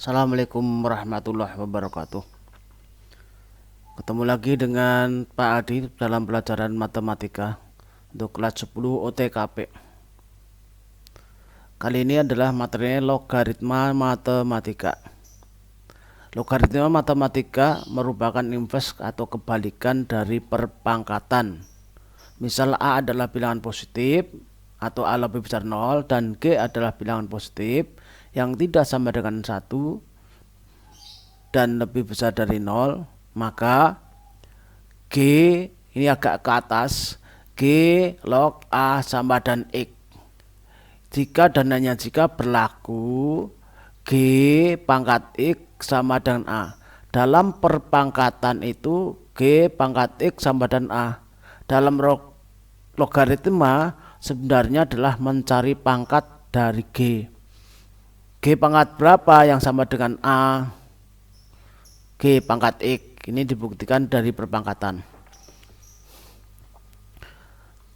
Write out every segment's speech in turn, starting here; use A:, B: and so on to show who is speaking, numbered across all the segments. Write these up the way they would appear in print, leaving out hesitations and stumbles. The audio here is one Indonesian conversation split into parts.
A: Assalamualaikum warahmatullahi wabarakatuh. Ketemu lagi dengan Pak Adi dalam pelajaran matematika untuk kelas 10 OTKP. Kali ini adalah materinya logaritma matematika. Logaritma matematika merupakan inverse atau kebalikan dari perpangkatan. Misal A adalah bilangan positif atau A lebih besar 0 dan G adalah bilangan positif yang tidak sama dengan 1 dan lebih besar dari 0, maka G ini agak ke atas, G log A sama dan X. Jika dan hanya jika berlaku G pangkat X sama dengan A. Dalam perpangkatan itu G pangkat X sama dengan A. Dalam logaritma sebenarnya adalah mencari pangkat dari G. G pangkat berapa yang sama dengan A? G pangkat X. Ini dibuktikan dari perpangkatan.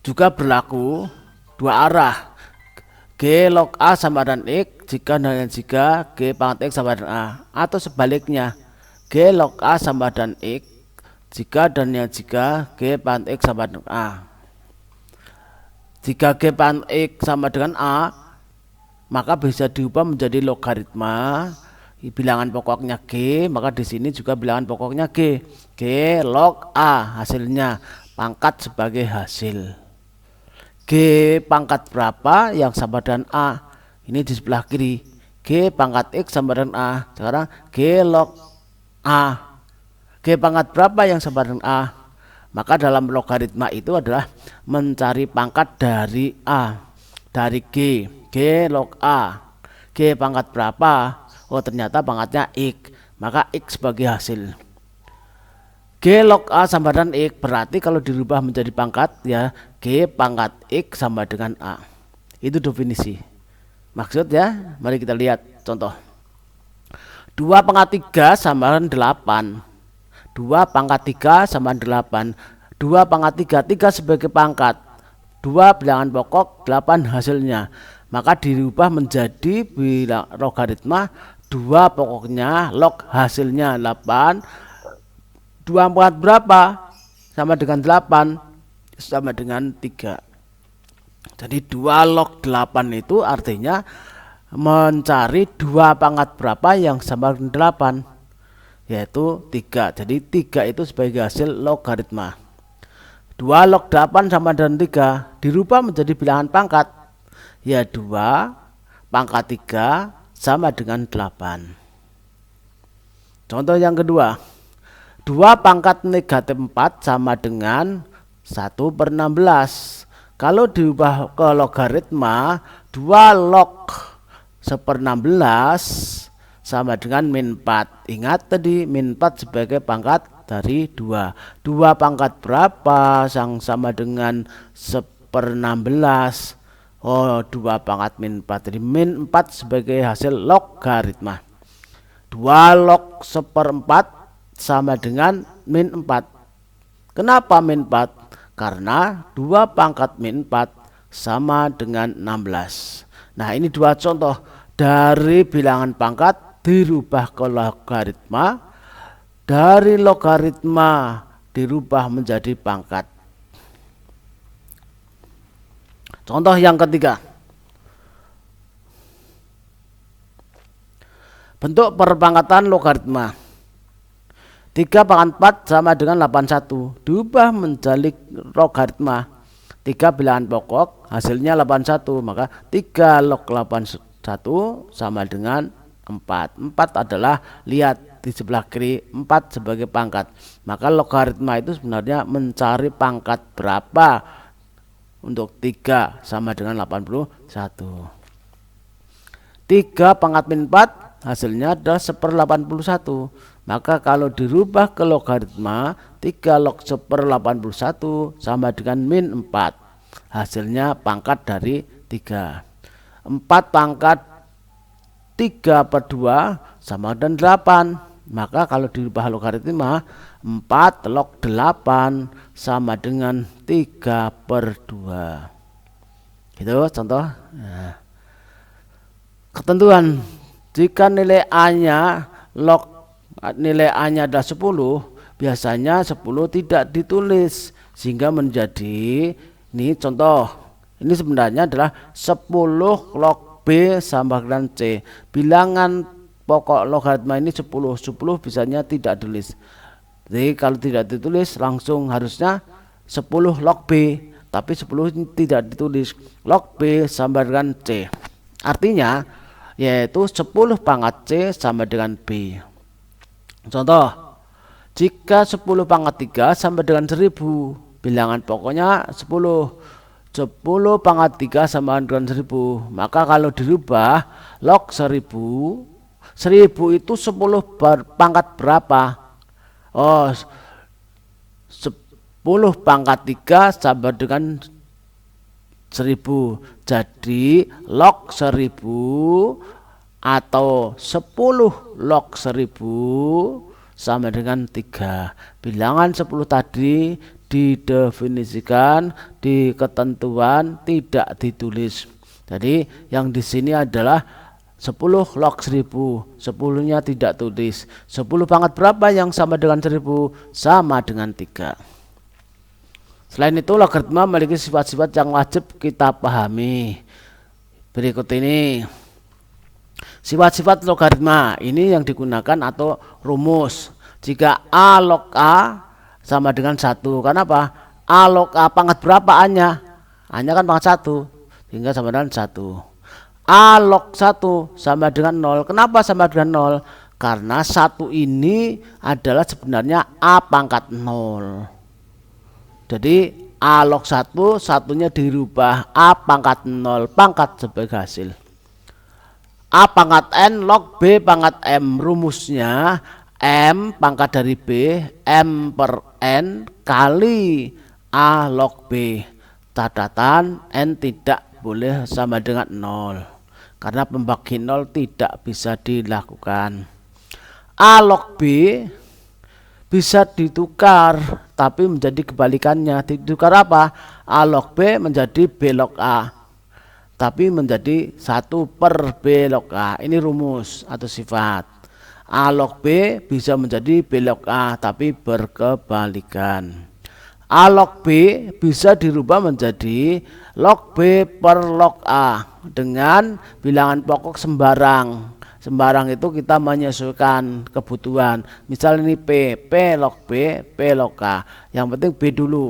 A: Juga berlaku dua arah. G log A sama dengan X jika dan hanya jika G pangkat X sama dengan A. Atau sebaliknya, G log A sama dengan X jika dan hanya jika G pangkat X sama dengan A. Jika G pangkat X sama dengan A, maka bisa diubah menjadi logaritma bilangan pokoknya G, maka di sini juga bilangan pokoknya G. G log A hasilnya, pangkat sebagai hasil. G pangkat berapa yang sama dengan A? Ini di sebelah kiri. G pangkat X sama dengan A. Sekarang G log A. G pangkat berapa yang sama dengan A? Maka dalam logaritma itu adalah mencari pangkat dari A, dari G. G log A. G pangkat berapa? Oh, ternyata pangkatnya X. Maka X sebagai hasil. G log A sama dengan X berarti kalau dirubah menjadi pangkat ya G pangkat X sama dengan A. Itu definisi. Maksud ya, mari kita lihat contoh. 2 pangkat 3 sama dengan 8. 2 pangkat 3 sama dengan 8. 2 pangkat 3 sebagai pangkat. 2 bilangan pokok, 8 hasilnya. Maka dirubah menjadi logaritma 2 pokoknya log hasilnya 8. 2 pangkat berapa? Sama dengan 8, sama dengan 3. Jadi 2 log 8 itu artinya mencari 2 pangkat berapa yang sama dengan 8, yaitu 3. Jadi 3 itu sebagai hasil logaritma. 2 log 8 sama dengan 3 dirubah menjadi bilangan pangkat, ya 2 pangkat 3 sama dengan 8. Contoh yang kedua, 2 pangkat negatif 4 sama dengan 1/16. Kalau diubah ke logaritma, 2 log 1/16 sama dengan min 4. Ingat tadi min 4 sebagai pangkat dari 2. 2 pangkat berapa yang sama dengan 1/16? Oh, 2 pangkat min 4. Jadi min 4 sebagai hasil logaritma. 2 log 1/4 sama dengan min 4. Kenapa min 4? Karena 2 pangkat min 4 sama dengan 16. Nah, ini 2 contoh dari bilangan pangkat dirubah ke logaritma, dari logaritma dirubah menjadi pangkat. Contoh yang ketiga, bentuk perpangkatan logaritma. 3 pangkat 4 sama dengan 81. Diubah menjadi logaritma 3 bilangan pokok, hasilnya 81. Maka 3 log 81 sama dengan 4. 4 adalah, lihat di sebelah kiri, 4 sebagai pangkat. Maka logaritma itu sebenarnya mencari pangkat berapa untuk 3 sama dengan 81. 3 pangkat min 4 hasilnya adalah 1/81. Maka kalau dirubah ke logaritma, 3 log 1/81 sama dengan min 4. Hasilnya pangkat dari 3. 4 pangkat 3/2 sama dengan 8. Maka kalau dirubah logaritma, 4 log 8 sama dengan 3/2. Gitu contoh. Nah, ketentuan Jika nilai A-nya nilai A-nya adalah 10, biasanya 10 tidak ditulis sehingga menjadi, ini contoh, ini sebenarnya adalah 10 log B sama dengan C. Bilangan pokok logaritma ini 10 bisanya tidak ditulis. Jadi kalau tidak ditulis langsung harusnya 10 log B, tapi 10 tidak ditulis. Log B sama dengan C. Artinya yaitu 10 pangkat C sama dengan B. Contoh, jika 10 pangkat 3 sama dengan 1000, bilangan pokoknya 10. 10 pangkat 3 sama dengan 1000. Maka kalau dirubah log 1000, 1000 itu 10 pangkat berapa? Oh, 10 pangkat 3 sama dengan 1000. Jadi log 1000 atau 10 log 1000 sama dengan 3. Bilangan 10 tadi didefinisikan di ketentuan tidak ditulis. Jadi yang di sini adalah 10 log 1000, 10-nya tidak tulis. 10 pangkat berapa yang sama dengan 1000? Sama dengan 3. Selain itu, logaritma memiliki sifat-sifat yang wajib kita pahami. Berikut ini sifat-sifat logaritma, ini yang digunakan atau rumus. Jika A log A sama dengan 1, kenapa? A log A pangkat berapa A-nya? A-nya kan pangkat 1, sehingga sama dengan 1. A log 1 sama dengan 0, kenapa sama dengan 0? Karena 1 ini adalah sebenarnya A pangkat 0. Jadi A log 1, satunya dirubah A pangkat 0 pangkat sebagai hasil. A pangkat N log B pangkat M, rumusnya M pangkat dari B, M per N kali A log B. Catatan, N tidak boleh sama dengan 0 karena pembagi 0 tidak bisa dilakukan. A log B bisa ditukar tapi menjadi kebalikannya. Ditukar apa? A log B menjadi B log A, tapi menjadi 1 per B log A. Ini rumus atau sifat. A log B bisa menjadi B log A tapi berkebalikan. A log B bisa dirubah menjadi log B per log A dengan bilangan pokok sembarang. Sembarang itu kita menyesuaikan kebutuhan. Misal ini P log B, P log A. Yang penting B dulu.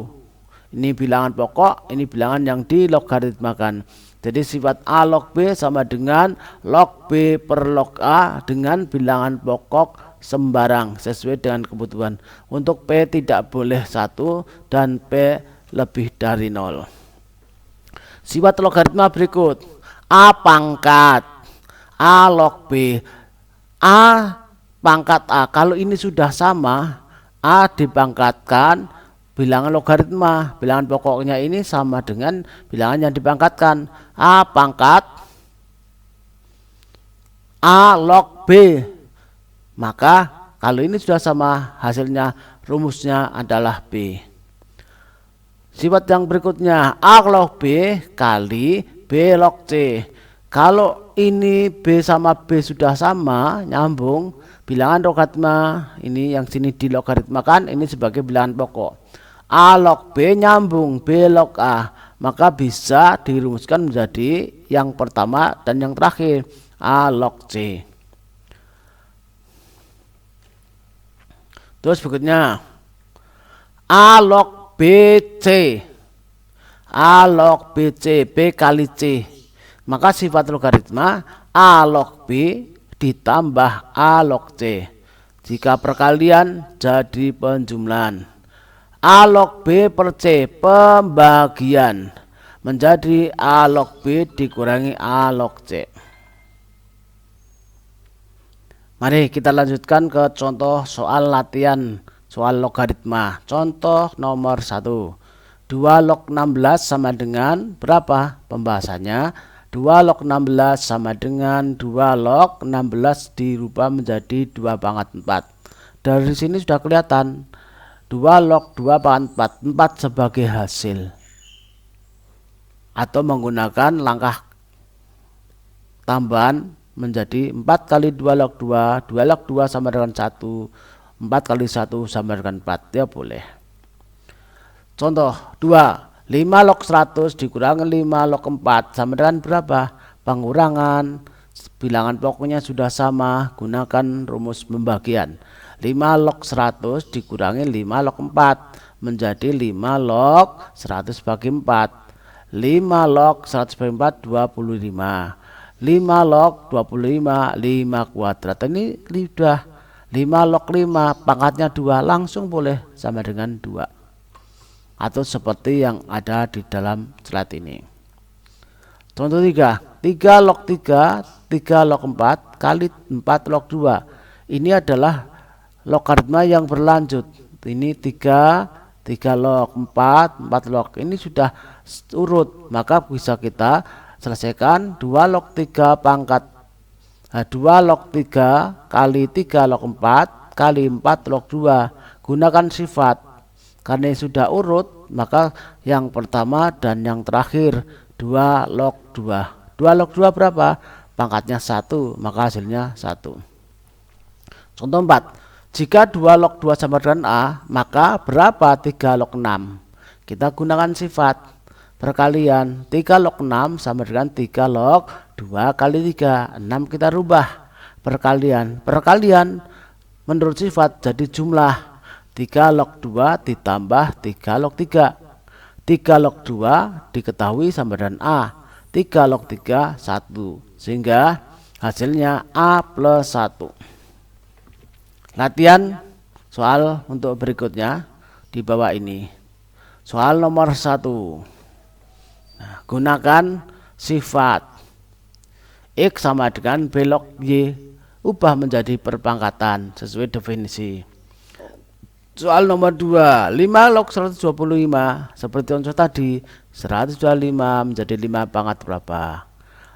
A: Ini bilangan pokok, ini bilangan yang dilogaritmakan. Jadi sifat A log B sama dengan log B per log A dengan bilangan pokok sembarang sesuai dengan kebutuhan. Untuk P tidak boleh 1 dan P lebih dari 0. Sifat logaritma berikut. A pangkat A log B. A pangkat A, kalau ini sudah sama, A dipangkatkan bilangan logaritma, bilangan pokoknya ini sama dengan bilangan yang dipangkatkan. A pangkat A log B. Maka kalau ini sudah sama, hasilnya rumusnya adalah B. Sifat yang berikutnya, A log B kali B log C. Kalau ini B sama B sudah sama, nyambung, bilangan logaritma ini yang sini dilogaritmakan ini sebagai bilangan pokok. A log B nyambung B log A, maka bisa dirumuskan menjadi yang pertama dan yang terakhir, A log C. Terus berikutnya, A log BC. A log BC, B kali C. Maka sifat logaritma A log B ditambah A log C. Jika perkalian jadi penjumlahan. A log B per C pembagian menjadi A log B dikurangi A log C. Mari kita lanjutkan ke contoh soal latihan soal logaritma. Contoh nomor 1. 2 log 16 sama dengan berapa? Pembahasannya 2 log 16 sama dengan 2 log 16 dirubah menjadi 2 pangkat 4. Dari sini sudah kelihatan 2 log 2 pangkat 4, 4 sebagai hasil. Atau menggunakan langkah tambahan menjadi 4 kali 2 log 2, 2 log 2 sama dengan 1, 4 kali 1 sama dengan 4, ya boleh. Contoh 2, 5 log 100 dikurangi 5 log 4 sama dengan berapa? Pengurangan, bilangan pokoknya sudah sama, gunakan rumus pembagian. 5 log 100 dikurangi 5 log 4 menjadi 5 log 100 bagi 4. 5 log 100 bagi 4 25. 5 log 25 5 kuadrat. Ini sudah 5 log 5 pangkatnya 2, langsung boleh sama dengan 2. Atau seperti yang ada di dalam slide ini. Contoh 3, 3 log 3 3 log 4 kali 4 log 2. Ini adalah logaritma yang berlanjut. Ini 3 log 4 4 log. Ini sudah urut, maka bisa kita selesaikan 2 log 3 pangkat 2 log 3 kali 3 log 4 kali 4 log 2. Gunakan sifat, karena sudah urut maka yang pertama dan yang terakhir 2 log 2. 2 log 2 berapa? Pangkatnya 1, maka hasilnya 1. Contoh 4, jika 2 log 2 sama dengan A, maka berapa 3 log 6? Kita gunakan sifat perkalian. 3 log 6 sama dengan 3 log 2 kali 3. 6 kita rubah perkalian. Perkalian menurut sifat jadi jumlah. 3 log 2 ditambah 3 log 3. 3 log 2 diketahui sama dengan A. 3 log 3 1. Sehingga hasilnya A plus 1. Latihan soal untuk berikutnya di bawah ini. Soal nomor 1. Nah, gunakan sifat X sama dengan B log Y, ubah menjadi perpangkatan sesuai definisi. Soal nomor 2, 5 log 125 seperti contoh tadi, 125 menjadi 5 pangkat berapa?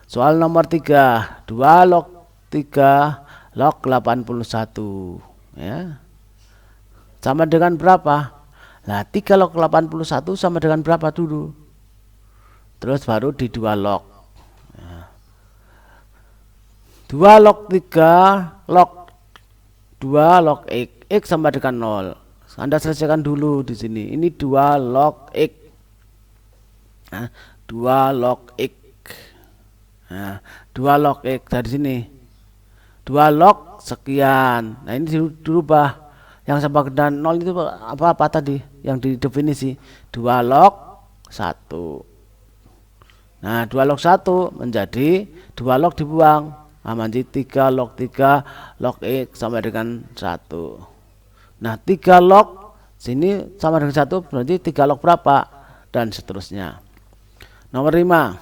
A: Soal nomor 3, 2 log 3 log 81 ya. Sama dengan berapa? Nah, 3 log 81 sama dengan berapa dulu? Terus baru di 2 log. 2 log 3 log 2 log X. X sama dengan 0. Anda selesaikan dulu di sini. Ini 2 log X. 2 log X. 2 log X dari sini. 2 log sekian. Nah, ini dirubah. Yang sama dengan 0 itu apa tadi? Yang didefinisi 2 log 1. Nah, 2 log 1 menjadi 2 log dibuang. Nah, menjadi 3 log 3 log X sama dengan 1. Nah, 3 log sini sama dengan 1 berarti 3 log berapa? Dan seterusnya. Nomor 5.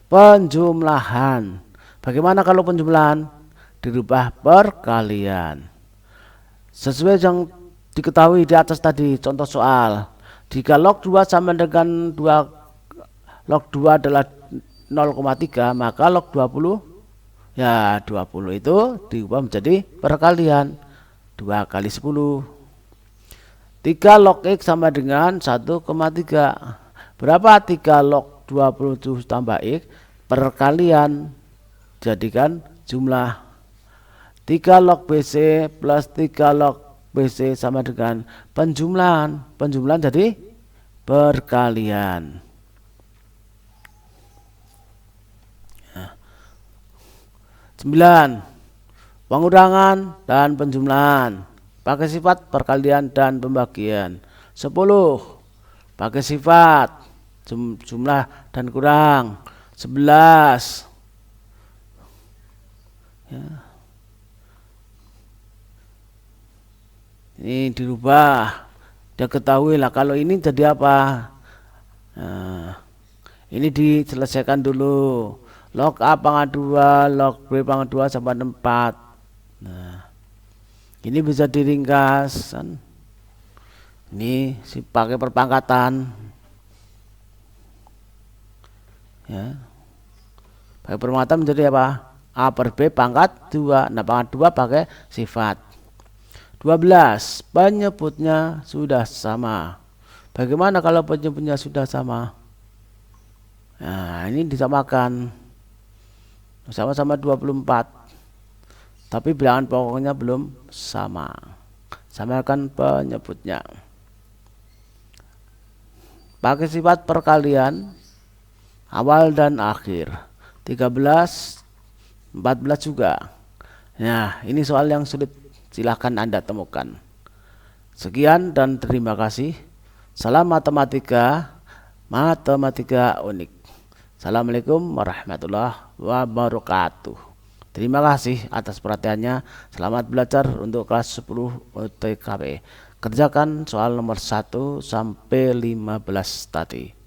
A: Penjumlahan. Bagaimana kalau penjumlahan? Dirubah perkalian. Sesuai yang diketahui di atas tadi, contoh soal. Jika log 2 sama dengan 2 log 2 adalah 0,3, maka log 20 ya 20 itu diubah menjadi perkalian 2 kali 10. 3 log X sama dengan 1,3. Berapa 3 log 27 tambah X? Perkalian, jadikan jumlah. 3 log BC plus 3 log BC sama dengan penjumlahan. Penjumlahan jadi perkalian. 9. Pengurangan dan penjumlahan pakai sifat perkalian dan pembagian. 10. Pakai sifat jumlah dan kurang. 11. Ya. Ini dirubah. Dia ketahui lah kalau ini jadi apa. Nah, ini diselesaikan dulu. Log A pangkat 2, log B pangkat 2 sama 4. Nah, ini bisa diringkas kan? Ini pakai perpangkatan. Ya. Pakai perpangkatan menjadi apa? A per B pangkat 2. Nah, pangkat 2 pakai sifat. 12. Penyebutnya sudah sama. Bagaimana kalau penyebutnya sudah sama? Nah, ini disamakan. sama-sama 24, tapi bilangan pokoknya belum sama. Samakan penyebutnya. Pakai sifat perkalian awal dan akhir. 13, 14 juga. Nah, ini soal yang sulit, silahkan Anda temukan. Sekian dan terima kasih. Salam matematika, matematika unik. Assalamualaikum warahmatullahi wabarakatuh. Terima kasih atas perhatiannya. Selamat belajar untuk kelas 10 UTKP. Kerjakan soal nomor 1 sampai 15 tadi.